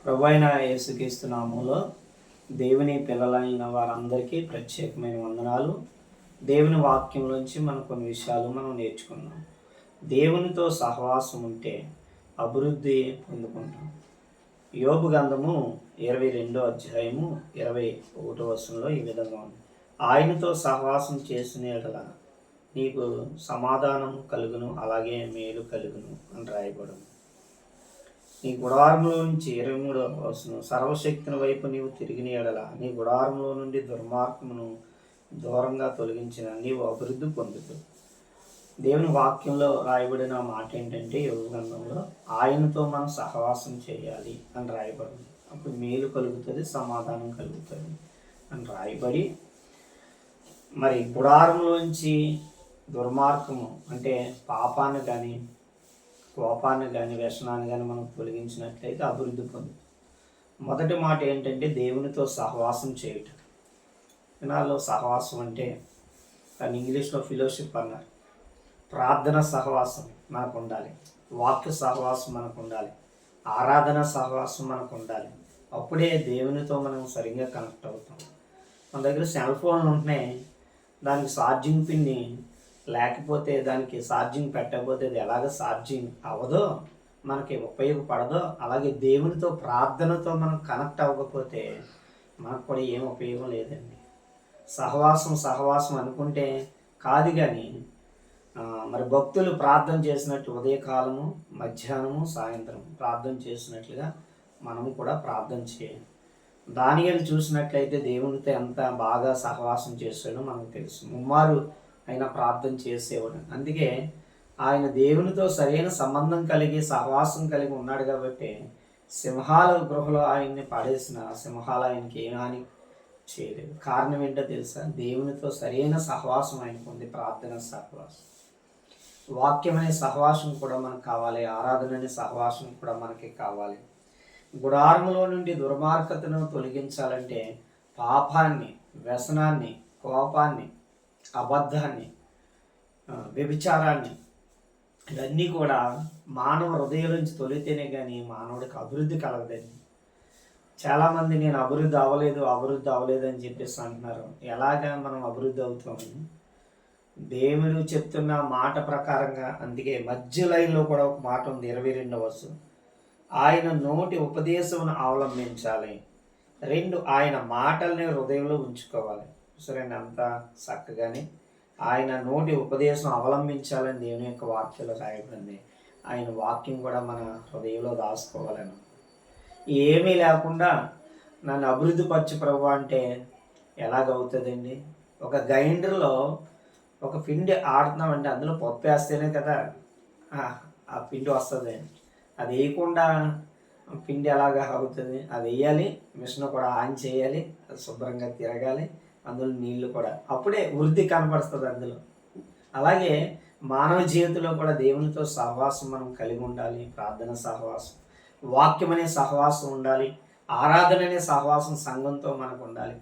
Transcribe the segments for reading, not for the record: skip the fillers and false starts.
ప్రభువైన యేసుక్రీస్తు నామములో దేవుని పిల్లలైన వారందరికీ ప్రత్యేకమైన వందనాలు. దేవుని వాక్యం నుంచి మనం కొన్ని విషయాలు మనం నేర్చుకున్నాం. దేవునితో సహవాసం ఉంటే అభివృద్ధి పొందుకుంటాం. యోబు గ్రంథము 22వ అధ్యాయము 21వ వచనంలో ఈ విధంగా ఉంది. ఆయనతో సహవాసం చేసిన యెడల నీకు సమాధానం కలుగును, అలాగే మేలు కలుగును అని రాయబడింది. నీ గుడారంలో నుంచి 23వ వచనం, సర్వశక్తిని వైపు నీవు తిరిగిన యెడల నీ గుడారంలో నుండి దుర్మార్గమును దూరంగా తొలగించిన నీవు అభివృద్ధి పొందుతావు. దేవుని వాక్యంలో రాయబడిన మాట ఏంటంటే, యోబు గ్రంథంలో ఆయనతో మనం సహవాసం చేయాలి అని రాయబడింది. అప్పుడు మేలు కలుగుతుంది, సమాధానం కలుగుతుంది అని రాయబడి, మరి గుడారంలోంచి దుర్మార్గము అంటే పాపాన్ని కానీ కోపాన్ని కానీ వ్యసనాన్ని కానీ మనం తొలగించినట్లయితే అభివృద్ధి పొందుతాం. మొదటి మాట ఏంటంటే దేవునితో సహవాసం చేయటం. దినాల్లో సహవాసం అంటే దాన్ని ఇంగ్లీష్లో ఫెలోషిప్ అన్నారు. ప్రార్థన సహవాసం మనకు ఉండాలి, వాక్య సహవాసం మనకు ఉండాలి, ఆరాధన సహవాసం మనకు ఉండాలి. అప్పుడే దేవునితో మనం సరిగ్గా కనెక్ట్ అవుతాం. మన దగ్గర సెల్ ఫోన్లు ఉంటున్నాయి, దానికి ఛార్జింగ్ పిన్ని లేకపోతే, దానికి ఛార్జింగ్ పెట్టకపోతే అది ఎలాగ ఛార్జింగ్ అవ్వదో, మనకి ఉపయోగపడదో, అలాగే దేవునితో ప్రార్థనతో మనం కనెక్ట్ అవ్వకపోతే మనకు కూడా ఏం ఉపయోగం లేదండి. సహవాసం అనుకుంటే కాదు, కానీ మరి భక్తులు ప్రార్థన చేసినట్టు ఉదయకాలము, మధ్యాహ్నము, సాయంత్రం ప్రార్థన చేసినట్లుగా మనము కూడా ప్రార్థన చేయాలి. దానియేలు చూసినట్లయితే దేవునితో ఎంత బాగా సహవాసం చేశాడో మనకు తెలుసు. ముమ్మారు ఆయన ప్రార్థన చేసేవాడు. అందుకే ఆయన దేవునితో సరైన సంబంధం కలిగి సహవాసం కలిగి ఉన్నాడు కాబట్టి సింహాల గృహలో ఆయన్ని పడేసిన సింహాలు ఆయనకి ఏ హాని చేయలేదు. కారణం ఏంటో తెలుసా? దేవునితో సరైన సహవాసం ఆయనకు ఉంది. ప్రార్థన సహవాసం, వాక్యం అనే సహవాసం కూడా మనకు కావాలి, ఆరాధన అనే సహవాసం కూడా మనకి కావాలి. గుడారంలో నుండి దుర్మార్గతను తొలగించాలంటే పాపాన్ని, వ్యసనాన్ని, కోపాన్ని, అబద్ధాన్ని, వ్యభిచారాన్ని, ఇవన్నీ కూడా మానవ హృదయం నుంచి తొలితేనే కానీ మానవుడికి అభివృద్ధి కలగదండి. చాలామంది నేను అభివృద్ధి అవ్వలేదు అని చెప్పేసి అంటున్నారు. ఎలాగా మనం అభివృద్ధి అవుతామని దేవుడు చెప్తున్న మాట ప్రకారంగా. అందుకే మధ్య లైన్లో కూడా ఒక మాట ఉంది, 22వ వచనం, ఆయన నోటి ఉపదేశమును అవలంబించాలి. 2, ఆయన మాటల్ని హృదయంలో ఉంచుకోవాలి. సరే, అంతా చక్కగానే ఆయన నోటి ఉపదేశం అవలంబించాలని దేవుని యొక్క వాక్యంలో రాయబడింది. ఆయన వాక్యం కూడా మన హృదయంలో దాచుకోవాలని. ఏమీ లేకుండా నన్ను అభివృద్ధి పరచు ప్రభు అంటే ఎలాగవుతుందండి? ఒక గ్రైండర్లో ఒక పిండి ఆడుతున్నామంటే అందులో పప్పు వేస్తేనే కదా ఆ పిండి వస్తుంది. అది వేయకుండా పిండి ఎలాగా అవుతుంది? అది వేయాలి, మిషన్ కూడా ఆన్ చేయాలి, అది శుభ్రంగా తిరగాలి, అందులో నీళ్లు కూడా, అప్పుడే వృద్ధి కనపడుతుంది అందులో. అలాగే మానవ జీవితంలో కూడా దేవునితో సహవాసం మనం కలిగి ఉండాలి. ప్రార్థన సహవాసం, వాక్యం అనే సహవాసం ఉండాలి, ఆరాధన అనే సహవాసం సంఘంతో మనకు ఉండాలి.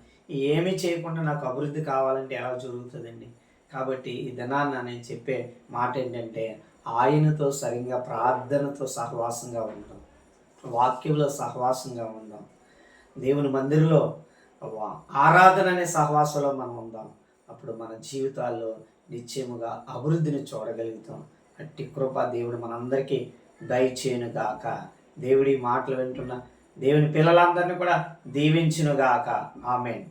ఏమీ చేయకుండా నాకు అభివృద్ధి కావాలంటే ఎలా జరుగుతుందండి? కాబట్టి ఈ దినాన్న నేను చెప్పే మాట ఏంటంటే, ఆయనతో సరిగ్గా ప్రార్థనతో సహవాసంగా ఉందాం, వాక్యంలో సహవాసంగా ఉందాం, దేవుని మందిరంలో ఆరాధన అనే సహవాసంలో మనం ఉందాం. అప్పుడు మన జీవితాల్లో నిశ్చయముగా అభివృద్ధిని చూడగలుగుతాం. అట్టి కృప దేవుడు మనందరికీ దయచేయునుగాక. దేవుడి మాటలు వింటున్న దేవుని పిల్లలందరినీ కూడా దీవించునుగాక. ఆమేన్.